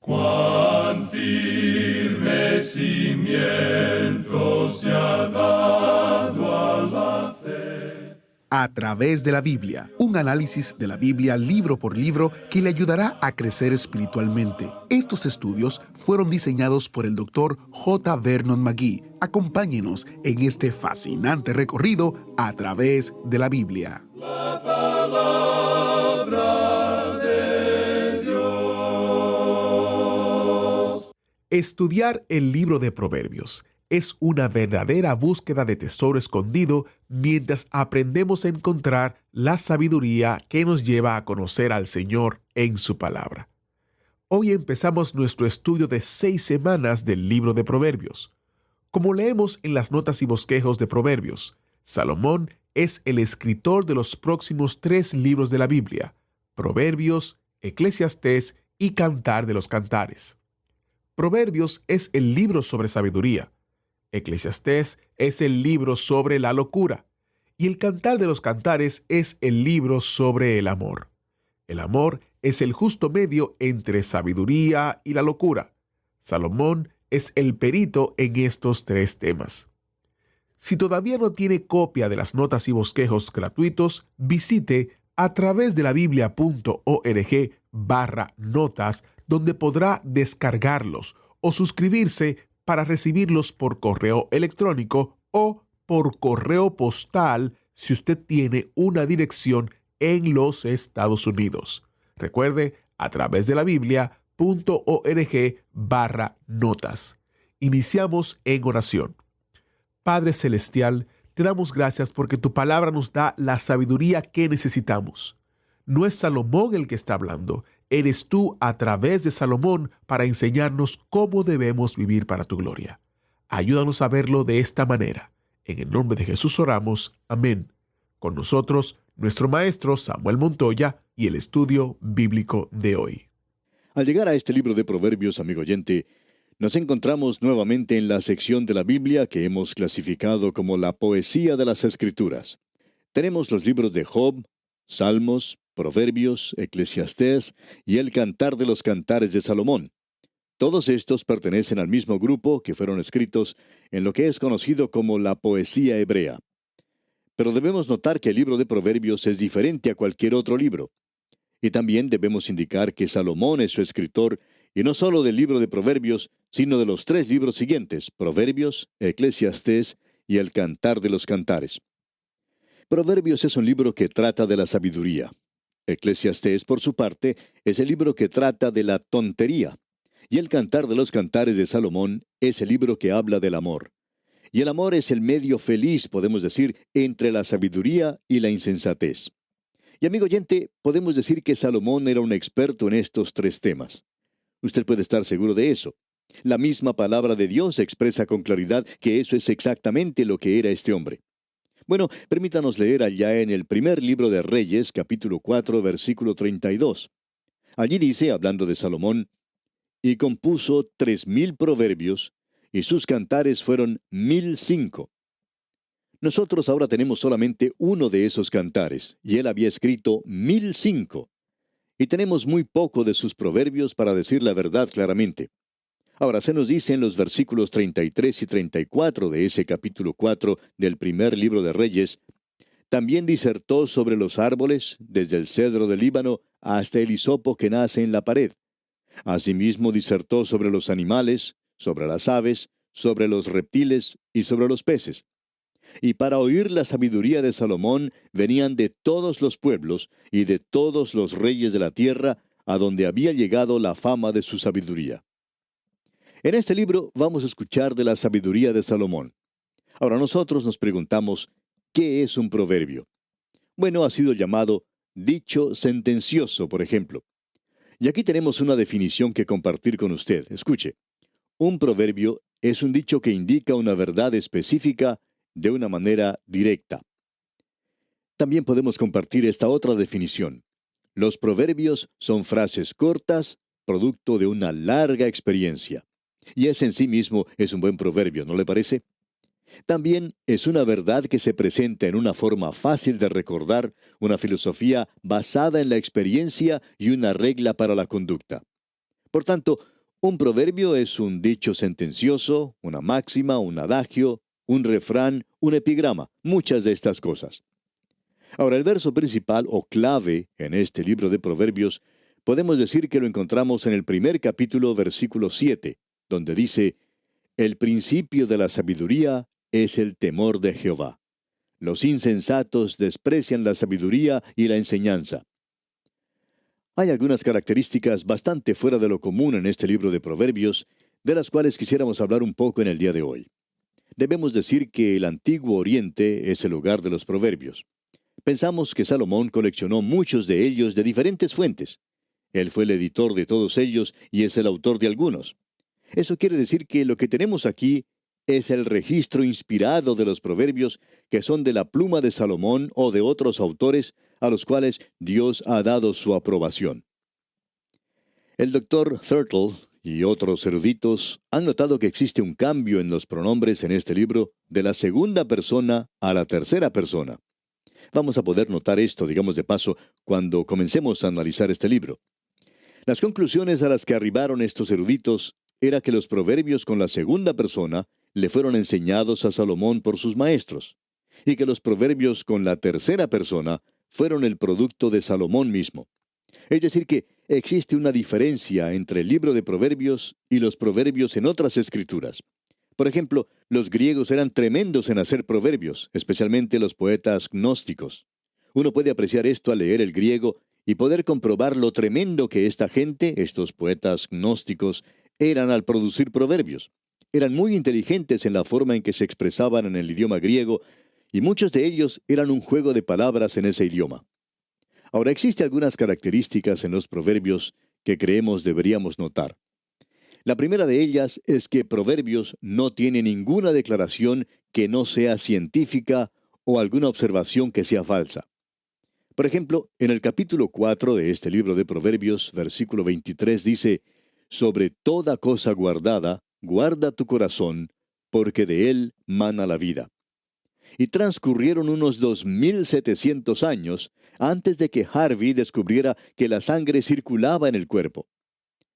Cuán firme cimiento se ha dado a la fe. A través de la Biblia, un análisis de la Biblia libro por libro que le ayudará a crecer espiritualmente. Estos estudios fueron diseñados por el Dr. J. Vernon McGee. Acompáñenos en este fascinante recorrido a través de la Biblia. La palabra de Dios. Estudiar el libro de Proverbios es una verdadera búsqueda de tesoro escondido mientras aprendemos a encontrar la sabiduría que nos lleva a conocer al Señor en su palabra. Hoy empezamos nuestro estudio de 6 semanas del libro de Proverbios. Como leemos en las notas y bosquejos de Proverbios, Salomón es el escritor de los próximos 3 libros de la Biblia: Proverbios, Eclesiastés y Cantar de los Cantares. Proverbios es el libro sobre sabiduría. Eclesiastés es el libro sobre la locura, y el Cantar de los Cantares es el libro sobre el amor. El amor es el justo medio entre sabiduría y la locura. Salomón es el perito en estos 3 temas. Si todavía no tiene copia de las notas y bosquejos gratuitos, visite a través de la biblia.org/notas, donde podrá descargarlos o suscribirse para recibirlos por correo electrónico o por correo postal si usted tiene una dirección en los Estados Unidos. Recuerde, a través de la biblia.org/notas. Iniciamos en oración. Padre Celestial, te damos gracias porque tu palabra nos da la sabiduría que necesitamos. No es Salomón el que está hablando. Eres tú a través de Salomón para enseñarnos cómo debemos vivir para tu gloria. Ayúdanos a verlo de esta manera. En el nombre de Jesús oramos. Amén. Con nosotros, nuestro maestro Samuel Montoya y el estudio bíblico de hoy. Al llegar a este libro de Proverbios, amigo oyente, nos encontramos nuevamente en la sección de la Biblia que hemos clasificado como la poesía de las Escrituras. Tenemos los libros de Job, Salmos, Proverbios, Eclesiastés y el Cantar de los Cantares de Salomón. Todos estos pertenecen al mismo grupo que fueron escritos en lo que es conocido como la poesía hebrea. Pero debemos notar que el libro de Proverbios es diferente a cualquier otro libro. Y también debemos indicar que Salomón es su escritor, y no solo del libro de Proverbios, sino de los 3 libros siguientes: Proverbios, Eclesiastés y el Cantar de los Cantares. Proverbios es un libro que trata de la sabiduría. Eclesiastés, por su parte, es el libro que trata de la tontería. Y el Cantar de los Cantares de Salomón es el libro que habla del amor. Y el amor es el medio feliz, podemos decir, entre la sabiduría y la insensatez. Y amigo oyente, podemos decir que Salomón era un experto en estos 3 temas. Usted puede estar seguro de eso. La misma palabra de Dios expresa con claridad que eso es exactamente lo que era este hombre. Bueno, permítanos leer allá en el primer libro de Reyes, capítulo 4, versículo 32. Allí dice, hablando de Salomón: y compuso 3000 proverbios, y sus cantares fueron 1005. Nosotros ahora tenemos solamente uno de esos cantares, y él había escrito 1005. Y tenemos muy poco de sus proverbios para decir la verdad claramente. Ahora, se nos dice en los versículos 33 y 34 de ese capítulo 4 del primer libro de Reyes: también disertó sobre los árboles, desde el cedro del Líbano hasta el hisopo que nace en la pared. Asimismo disertó sobre los animales, sobre las aves, sobre los reptiles y sobre los peces. Y para oír la sabiduría de Salomón venían de todos los pueblos y de todos los reyes de la tierra, a donde había llegado la fama de su sabiduría. En este libro vamos a escuchar de la sabiduría de Salomón. Ahora nosotros nos preguntamos, ¿qué es un proverbio? Bueno, ha sido llamado dicho sentencioso, por ejemplo. Y aquí tenemos una definición que compartir con usted. Escuche, un proverbio es un dicho que indica una verdad específica de una manera directa. También podemos compartir esta otra definición. Los proverbios son frases cortas, producto de una larga experiencia. Y ese en sí mismo es un buen proverbio, ¿no le parece? También es una verdad que se presenta en una forma fácil de recordar, una filosofía basada en la experiencia y una regla para la conducta. Por tanto, Un proverbio es un dicho sentencioso, una máxima, un adagio, un refrán, un epigrama, muchas de estas cosas. Ahora, el verso principal o clave en este libro de Proverbios, podemos decir que lo encontramos en el primer capítulo, versículo 7, donde dice: el principio de la sabiduría es el temor de Jehová. Los insensatos desprecian la sabiduría y la enseñanza. Hay algunas características bastante fuera de lo común en este libro de Proverbios, de las cuales quisiéramos hablar un poco en el día de hoy. Debemos decir que el Antiguo Oriente es el hogar de los proverbios. Pensamos que Salomón coleccionó muchos de ellos de diferentes fuentes. Él fue el editor de todos ellos y es el autor de algunos. Eso quiere decir que lo que tenemos aquí es el registro inspirado de los proverbios, que son de la pluma de Salomón o de otros autores a los cuales Dios ha dado su aprobación. El doctor Thurtle y otros eruditos han notado que existe un cambio en los pronombres en este libro de la segunda persona a la tercera persona. Vamos a poder notar esto, digamos de paso, cuando comencemos a analizar este libro. Las conclusiones a las que arribaron estos eruditos era que los proverbios con la segunda persona le fueron enseñados a Salomón por sus maestros, y que los proverbios con la tercera persona fueron el producto de Salomón mismo. Es decir, que existe una diferencia entre el libro de Proverbios y los proverbios en otras escrituras. Por ejemplo, los griegos eran tremendos en hacer proverbios, especialmente los poetas gnósticos. Uno puede apreciar esto al leer el griego y poder comprobar lo tremendo que esta gente, estos poetas gnósticos, eran al producir proverbios. Eran muy inteligentes en la forma en que se expresaban en el idioma griego, y muchos de ellos eran un juego de palabras en ese idioma. Ahora, existen algunas características en los proverbios que creemos deberíamos notar. La primera de ellas es que Proverbios no tiene ninguna declaración que no sea científica o alguna observación que sea falsa. Por ejemplo, en el capítulo 4 de este libro de Proverbios, versículo 23 dice: sobre toda cosa guardada, guarda tu corazón, porque de él mana la vida. Y transcurrieron unos 2700 años antes de que Harvey descubriera que la sangre circulaba en el cuerpo.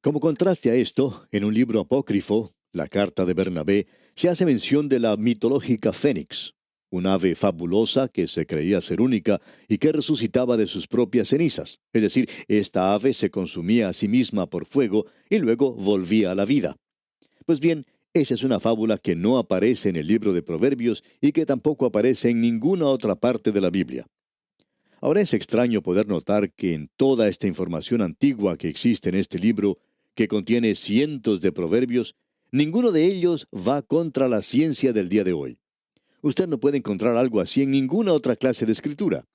Como contraste a esto, en un libro apócrifo, la Carta de Bernabé, se hace mención de la mitológica fénix, un ave fabulosa que se creía ser única y que resucitaba de sus propias cenizas. Es decir, esta ave se consumía a sí misma por fuego y luego volvía a la vida. Pues bien, esa es una fábula que no aparece en el libro de Proverbios y que tampoco aparece en ninguna otra parte de la Biblia. Ahora es extraño poder notar que en toda esta información antigua que existe en este libro, que contiene cientos de proverbios, ninguno de ellos va contra la ciencia del día de hoy. Usted no puede encontrar algo así en ninguna otra clase de escritura.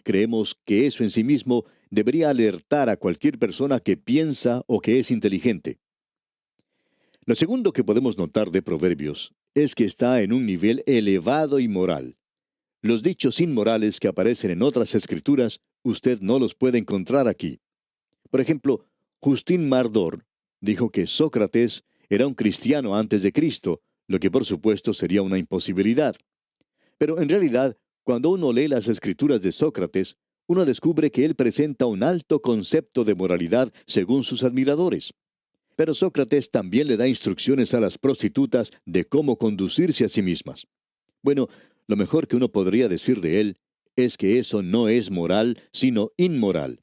Creemos que eso en sí mismo debería alertar a cualquier persona que piensa o que es inteligente. Lo segundo que podemos notar de Proverbios es que está en un nivel elevado y moral. Los dichos inmorales que aparecen en otras escrituras, usted no los puede encontrar aquí. Por ejemplo, Justin Mardor dijo que Sócrates era un cristiano antes de Cristo, lo que por supuesto sería una imposibilidad. Pero en realidad, cuando uno lee las escrituras de Sócrates, uno descubre que él presenta un alto concepto de moralidad según sus admiradores. Pero Sócrates también le da instrucciones a las prostitutas de cómo conducirse a sí mismas. Bueno, lo mejor que uno podría decir de él es que eso no es moral, sino inmoral.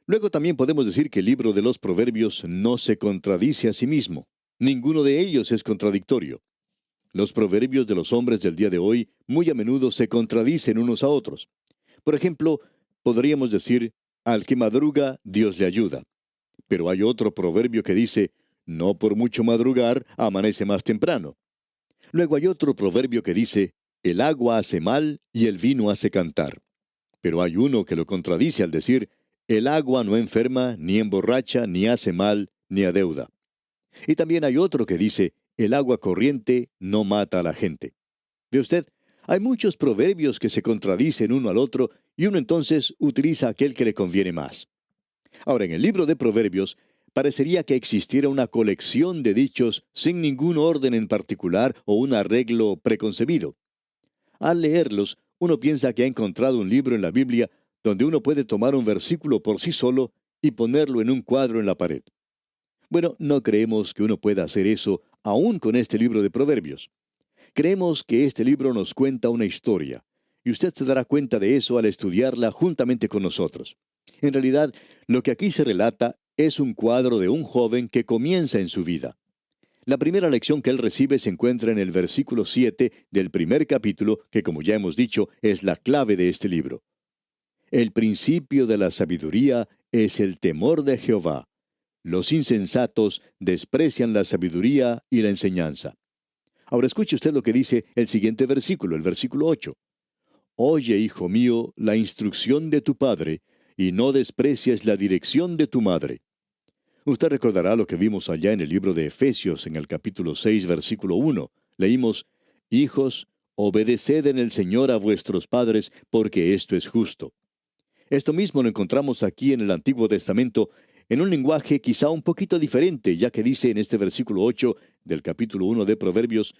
Luego también podemos decir que el libro de los Proverbios no se contradice a sí mismo. Ninguno de ellos es contradictorio. Los proverbios de los hombres del día de hoy muy a menudo se contradicen unos a otros. Por ejemplo, podríamos decir: al que madruga, Dios le ayuda. Pero hay otro proverbio que dice: no por mucho madrugar, amanece más temprano. Luego hay otro proverbio que dice: el agua hace mal y el vino hace cantar. Pero hay uno que lo contradice al decir: el agua no enferma, ni emborracha, ni hace mal, ni adeuda. Y también hay otro que dice: el agua corriente no mata a la gente. ¿Ve usted? Hay muchos proverbios que se contradicen uno al otro y uno entonces utiliza aquel que le conviene más. Ahora, en el libro de Proverbios, parecería que existiera una colección de dichos sin ningún orden en particular o un arreglo preconcebido. Al leerlos, uno piensa que ha encontrado un libro en la Biblia donde uno puede tomar un versículo por sí solo y ponerlo en un cuadro en la pared. Bueno, no creemos que uno pueda hacer eso aún con este libro de Proverbios. Creemos que este libro nos cuenta una historia, y usted se dará cuenta de eso al estudiarla juntamente con nosotros. En realidad, lo que aquí se relata es un cuadro de un joven que comienza en su vida. La primera lección que él recibe se encuentra en el versículo 7 del primer capítulo, que como ya hemos dicho, es la clave de este libro. El principio de la sabiduría es el temor de Jehová. Los insensatos desprecian la sabiduría y la enseñanza. Ahora escuche usted lo que dice el siguiente versículo, el versículo 8. Oye, hijo mío, la instrucción de tu padre, y no desprecies la dirección de tu madre. Usted recordará lo que vimos allá en el libro de Efesios, en el capítulo 6, versículo 1. Leímos, Hijos, obedeced en el Señor a vuestros padres, porque esto es justo. Esto mismo lo encontramos aquí en el Antiguo Testamento, en un lenguaje quizá un poquito diferente, ya que dice en este versículo 8 del capítulo 1 de Proverbios,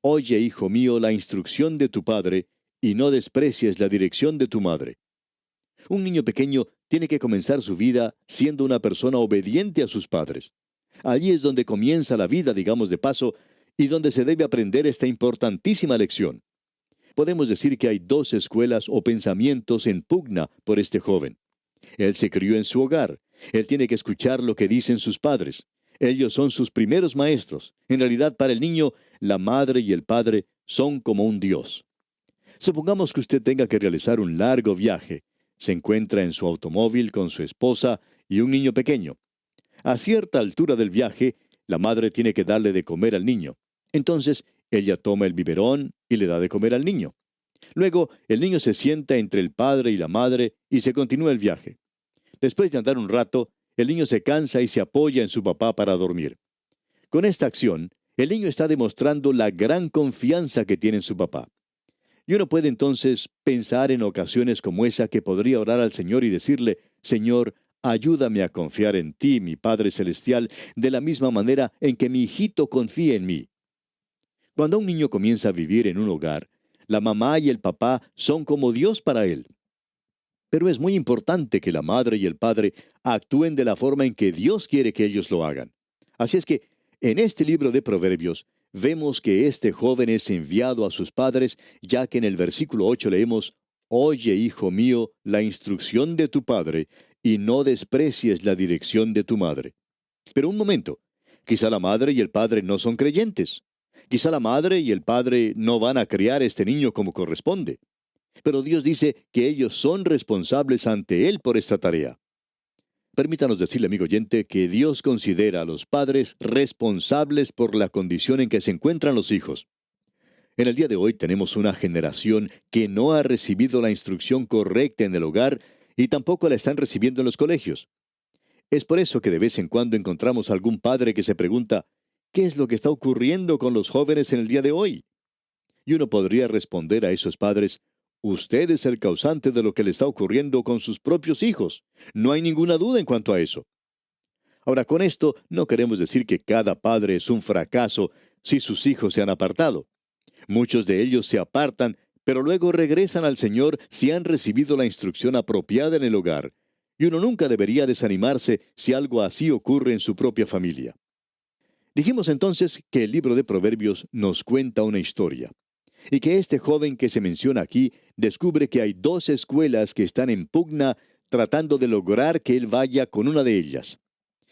Oye, hijo mío, la instrucción de tu padre, y no desprecies la dirección de tu madre. Un niño pequeño tiene que comenzar su vida siendo una persona obediente a sus padres. Allí es donde comienza la vida, digamos de paso, y donde se debe aprender esta importantísima lección. Podemos decir que hay dos escuelas o pensamientos en pugna por este joven. Él se crió en su hogar. Él tiene que escuchar lo que dicen sus padres. Ellos son sus primeros maestros. En realidad, para el niño, la madre y el padre son como un Dios. Supongamos que usted tenga que realizar un largo viaje. Se encuentra en su automóvil con su esposa y un niño pequeño. A cierta altura del viaje, la madre tiene que darle de comer al niño. Entonces, ella toma el biberón y le da de comer al niño. Luego, el niño se sienta entre el padre y la madre y se continúa el viaje. Después de andar un rato, el niño se cansa y se apoya en su papá para dormir. Con esta acción, el niño está demostrando la gran confianza que tiene en su papá. Y uno puede entonces pensar en ocasiones como esa que podría orar al Señor y decirle, Señor, ayúdame a confiar en ti, mi Padre Celestial, de la misma manera en que mi hijito confía en mí. Cuando un niño comienza a vivir en un hogar, la mamá y el papá son como Dios para él. Pero es muy importante que la madre y el padre actúen de la forma en que Dios quiere que ellos lo hagan. Así es que, en este libro de Proverbios, vemos que este joven es enviado a sus padres, ya que en el versículo 8 leemos, Oye, hijo mío, la instrucción de tu padre, y no desprecies la dirección de tu madre. Pero un momento, quizá la madre y el padre no son creyentes. Quizá la madre y el padre no van a criar a este niño como corresponde. Pero Dios dice que ellos son responsables ante Él por esta tarea. Permítanos decirle, amigo oyente, que Dios considera a los padres responsables por la condición en que se encuentran los hijos. En el día de hoy tenemos una generación que no ha recibido la instrucción correcta en el hogar y tampoco la están recibiendo en los colegios. Es por eso que de vez en cuando encontramos algún padre que se pregunta, ¿qué es lo que está ocurriendo con los jóvenes en el día de hoy? Y uno podría responder a esos padres, usted es el causante de lo que le está ocurriendo con sus propios hijos. No hay ninguna duda en cuanto a eso. Ahora, con esto no queremos decir que cada padre es un fracaso si sus hijos se han apartado. Muchos de ellos se apartan, pero luego regresan al Señor si han recibido la instrucción apropiada en el hogar. Y uno nunca debería desanimarse si algo así ocurre en su propia familia. Dijimos entonces que el libro de Proverbios nos cuenta una historia, y que este joven que se menciona aquí descubre que hay dos escuelas que están en pugna tratando de lograr que él vaya con una de ellas.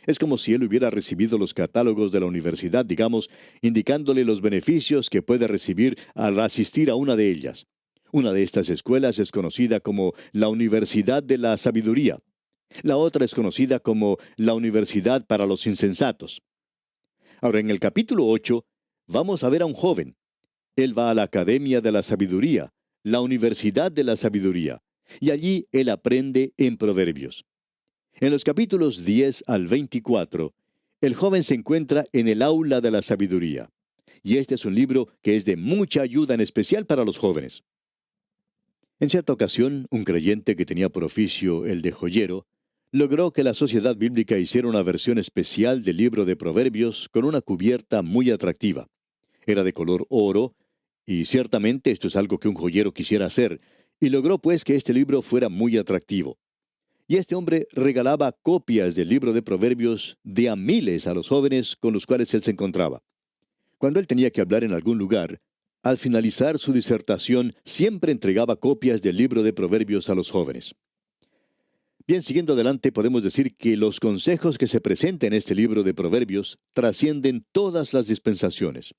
Es como si él hubiera recibido los catálogos de la universidad, digamos, indicándole los beneficios que puede recibir al asistir a una de ellas. Una de estas escuelas es conocida como la Universidad de la Sabiduría. La otra es conocida como la Universidad para los Insensatos. Ahora, en el capítulo 8, vamos a ver a un joven. Él va a la Academia de la Sabiduría, la Universidad de la Sabiduría, y allí él aprende en Proverbios. En los capítulos 10 al 24, el joven se encuentra en el aula de la sabiduría. Y este es un libro que es de mucha ayuda, en especial para los jóvenes. En cierta ocasión, un creyente que tenía por oficio el de joyero, logró que la Sociedad Bíblica hiciera una versión especial del libro de Proverbios con una cubierta muy atractiva. Era de color oro, y ciertamente esto es algo que un joyero quisiera hacer, y logró pues que este libro fuera muy atractivo. Y este hombre regalaba copias del libro de Proverbios de a miles a los jóvenes con los cuales él se encontraba. Cuando él tenía que hablar en algún lugar, al finalizar su disertación siempre entregaba copias del libro de Proverbios a los jóvenes. Bien, siguiendo adelante, podemos decir que los consejos que se presentan en este libro de Proverbios trascienden todas las dispensaciones.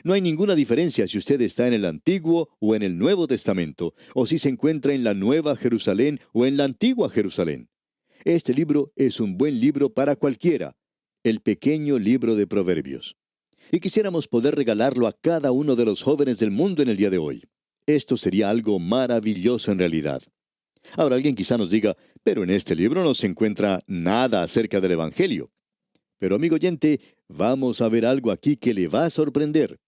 No hay ninguna diferencia si usted está en el Antiguo o en el Nuevo Testamento, o si se encuentra en la Nueva Jerusalén o en la Antigua Jerusalén. Este libro es un buen libro para cualquiera, el pequeño libro de Proverbios. Y quisiéramos poder regalarlo a cada uno de los jóvenes del mundo en el día de hoy. Esto sería algo maravilloso en realidad. Ahora alguien quizá nos diga, pero en este libro no se encuentra nada acerca del Evangelio. Pero amigo oyente, vamos a ver algo aquí que le va a sorprender.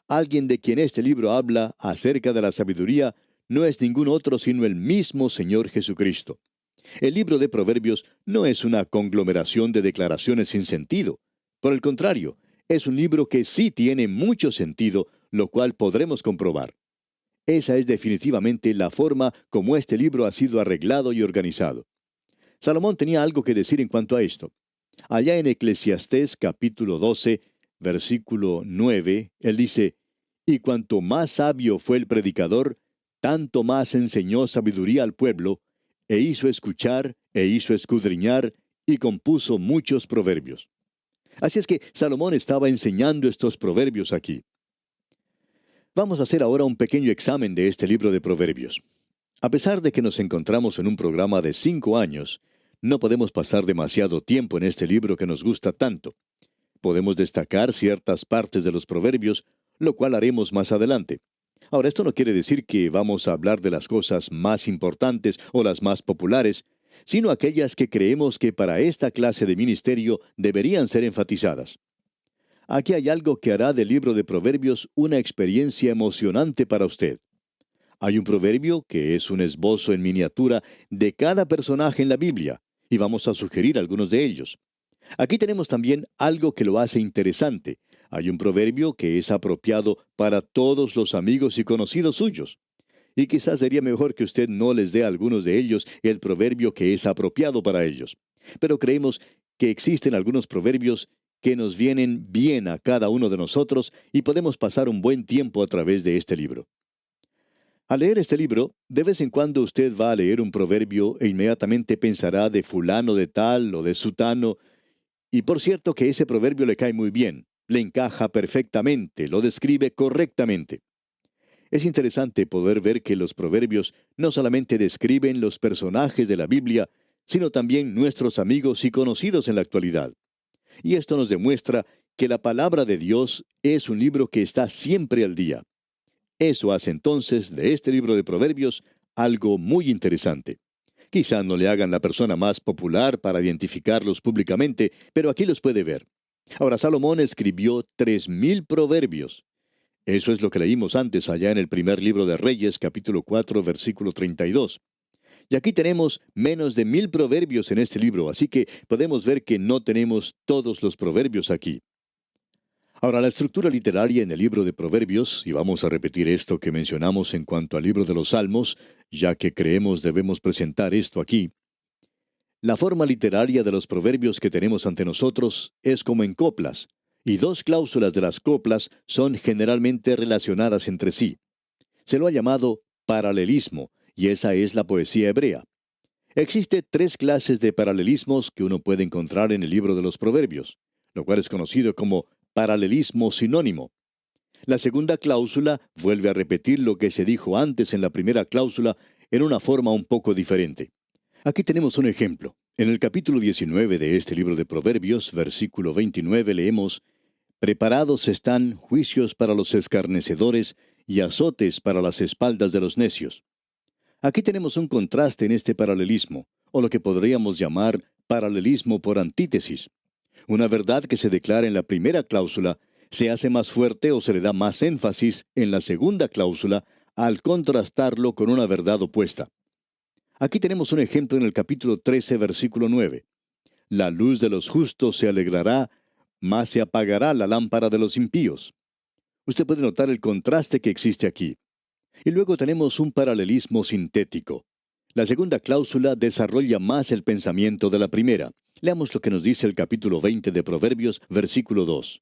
Alguien de quien este libro habla acerca de la sabiduría no es ningún otro sino el mismo Señor Jesucristo. El libro de Proverbios no es una conglomeración de declaraciones sin sentido. Por el contrario, es un libro que sí tiene mucho sentido, lo cual podremos comprobar. Esa es definitivamente la forma como este libro ha sido arreglado y organizado. Salomón tenía algo que decir en cuanto a esto. Allá en Eclesiastés capítulo 12, versículo 9, él dice, «Y cuanto más sabio fue el predicador, tanto más enseñó sabiduría al pueblo, e hizo escuchar, e hizo escudriñar, y compuso muchos proverbios». Así es que Salomón estaba enseñando estos proverbios aquí. Vamos a hacer ahora un pequeño examen de este libro de Proverbios. A pesar de que nos encontramos en un programa de 5 años, no podemos pasar demasiado tiempo en este libro que nos gusta tanto. Podemos destacar ciertas partes de los proverbios, lo cual haremos más adelante. Ahora, esto no quiere decir que vamos a hablar de las cosas más importantes o las más populares, sino aquellas que creemos que para esta clase de ministerio deberían ser enfatizadas. Aquí hay algo que hará del libro de Proverbios una experiencia emocionante para usted. Hay un proverbio que es un esbozo en miniatura de cada personaje en la Biblia, y vamos a sugerir algunos de ellos. Aquí tenemos también algo que lo hace interesante. Hay un proverbio que es apropiado para todos los amigos y conocidos suyos. Y quizás sería mejor que usted no les dé a algunos de ellos el proverbio que es apropiado para ellos. Pero creemos que existen algunos proverbios que nos vienen bien a cada uno de nosotros y podemos pasar un buen tiempo a través de este libro. Al leer este libro, de vez en cuando usted va a leer un proverbio e inmediatamente pensará de fulano de tal o de sutano, y por cierto que ese proverbio le cae muy bien, le encaja perfectamente, lo describe correctamente. Es interesante poder ver que los proverbios no solamente describen los personajes de la Biblia, sino también nuestros amigos y conocidos en la actualidad. Y esto nos demuestra que la palabra de Dios es un libro que está siempre al día. Eso hace entonces de este libro de Proverbios algo muy interesante. Quizá no le hagan la persona más popular para identificarlos públicamente, pero aquí los puede ver. Ahora, Salomón escribió 3,000 proverbios. Eso es lo que leímos antes allá en el primer libro de Reyes, capítulo 4, versículo 32. Y aquí tenemos menos de 1,000 proverbios en este libro, así que podemos ver que no tenemos todos los proverbios aquí. Ahora, la estructura literaria en el libro de Proverbios, y vamos a repetir esto que mencionamos en cuanto al libro de los Salmos, ya que creemos debemos presentar esto aquí. La forma literaria de los proverbios que tenemos ante nosotros es como en coplas, y 2 cláusulas de las coplas son generalmente relacionadas entre sí. Se lo ha llamado paralelismo, y esa es la poesía hebrea. Existe 3 clases de paralelismos que uno puede encontrar en el libro de los Proverbios, lo cual es conocido como paralelismo sinónimo. La segunda cláusula vuelve a repetir lo que se dijo antes en la primera cláusula en una forma un poco diferente. Aquí tenemos un ejemplo. En el capítulo 19 de este libro de Proverbios, versículo 29, leemos, «Preparados están juicios para los escarnecedores y azotes para las espaldas de los necios». Aquí tenemos un contraste en este paralelismo, o lo que podríamos llamar paralelismo por antítesis. Una verdad que se declara en la primera cláusula se hace más fuerte o se le da más énfasis en la segunda cláusula al contrastarlo con una verdad opuesta. Aquí tenemos un ejemplo en el capítulo 13, versículo 9. «La luz de los justos se alegrará, mas se apagará la lámpara de los impíos». Usted puede notar el contraste que existe aquí. Y luego tenemos un paralelismo sintético. La segunda cláusula desarrolla más el pensamiento de la primera. Leamos lo que nos dice el capítulo 20 de Proverbios, versículo 2.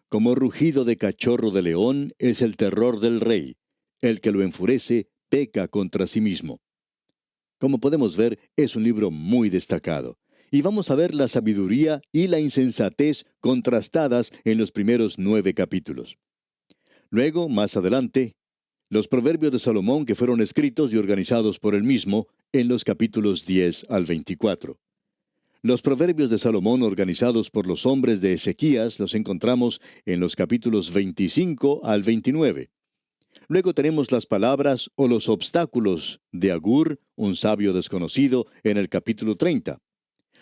Como rugido de cachorro de león es el terror del rey. El que lo enfurece peca contra sí mismo. Como podemos ver, es un libro muy destacado. Y vamos a ver la sabiduría y la insensatez contrastadas en los primeros 9 capítulos. Luego, más adelante, los proverbios de Salomón que fueron escritos y organizados por él mismo en los capítulos 10 al 24. Los proverbios de Salomón organizados por los hombres de Ezequías los encontramos en los capítulos 25 al 29. Luego tenemos las palabras o los obstáculos de Agur, un sabio desconocido, en el capítulo 30.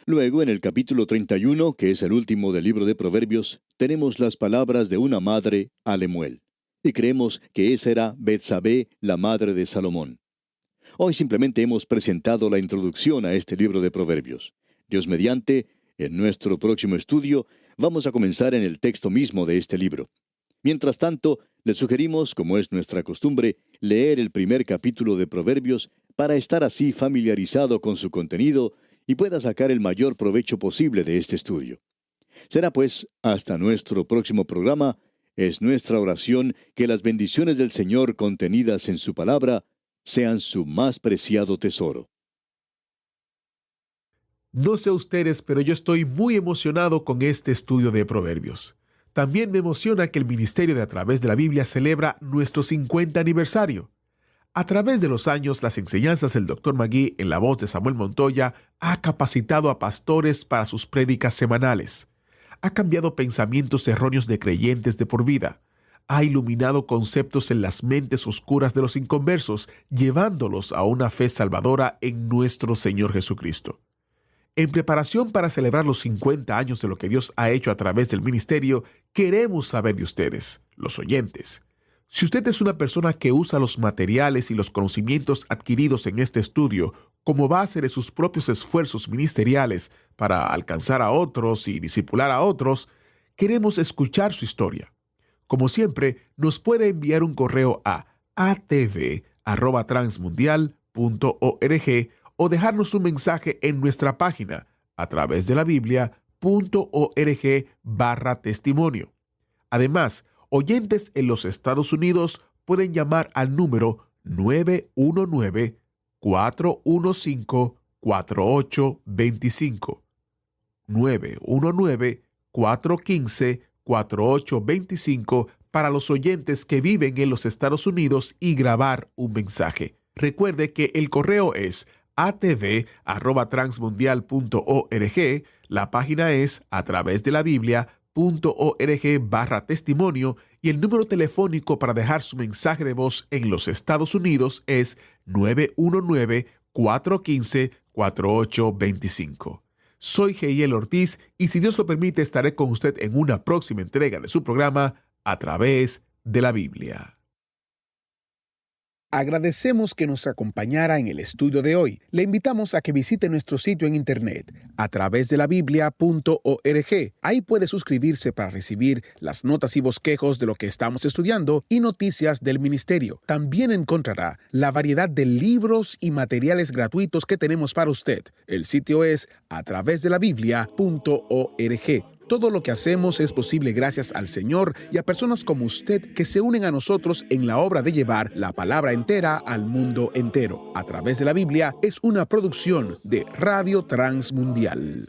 Luego, en el capítulo 31, que es el último del libro de Proverbios, tenemos las palabras de una madre a Lemuel. Y creemos que esa era Betsabé, la madre de Salomón. Hoy simplemente hemos presentado la introducción a este libro de Proverbios. Dios mediante, en nuestro próximo estudio, vamos a comenzar en el texto mismo de este libro. Mientras tanto, le sugerimos, como es nuestra costumbre, leer el primer capítulo de Proverbios para estar así familiarizado con su contenido y pueda sacar el mayor provecho posible de este estudio. Será pues hasta nuestro próximo programa. Es nuestra oración que las bendiciones del Señor contenidas en su palabra sean su más preciado tesoro. No sé ustedes, pero yo estoy muy emocionado con este estudio de Proverbios. También me emociona que el Ministerio de A Través de la Biblia celebra nuestro 50 aniversario. A través de los años, las enseñanzas del Dr. Magui en la voz de Samuel Montoya ha capacitado a pastores para sus prédicas semanales. Ha cambiado pensamientos erróneos de creyentes de por vida. Ha iluminado conceptos en las mentes oscuras de los inconversos, llevándolos a una fe salvadora en nuestro Señor Jesucristo. En preparación para celebrar los 50 años de lo que Dios ha hecho a través del ministerio, queremos saber de ustedes, los oyentes. Si usted es una persona que usa los materiales y los conocimientos adquiridos en este estudio como base de sus propios esfuerzos ministeriales para alcanzar a otros y discipular a otros, queremos escuchar su historia. Como siempre, nos puede enviar un correo a atv@transmundial.org o dejarnos un mensaje en nuestra página a través de la Biblia.org/testimonio. Además, oyentes en los Estados Unidos pueden llamar al número 919-415-4825. 919-415-4825 para los oyentes que viven en los Estados Unidos y grabar un mensaje. Recuerde que el correo es atv@transmundial.org, la página es a través de la Biblia.org/testimonio y el número telefónico para dejar su mensaje de voz en los Estados Unidos es 919-415-4825. Soy Heiel Ortiz y si Dios lo permite estaré con usted en una próxima entrega de su programa A Través de la Biblia. Agradecemos que nos acompañara en el estudio de hoy. Le invitamos a que visite nuestro sitio en internet a través de la Biblia.org. Ahí puede suscribirse para recibir las notas y bosquejos de lo que estamos estudiando y noticias del ministerio. También encontrará la variedad de libros y materiales gratuitos que tenemos para usted. El sitio es a través de la Biblia.org. Todo lo que hacemos es posible gracias al Señor y a personas como usted que se unen a nosotros en la obra de llevar la palabra entera al mundo entero. A través de la Biblia es una producción de Radio Transmundial.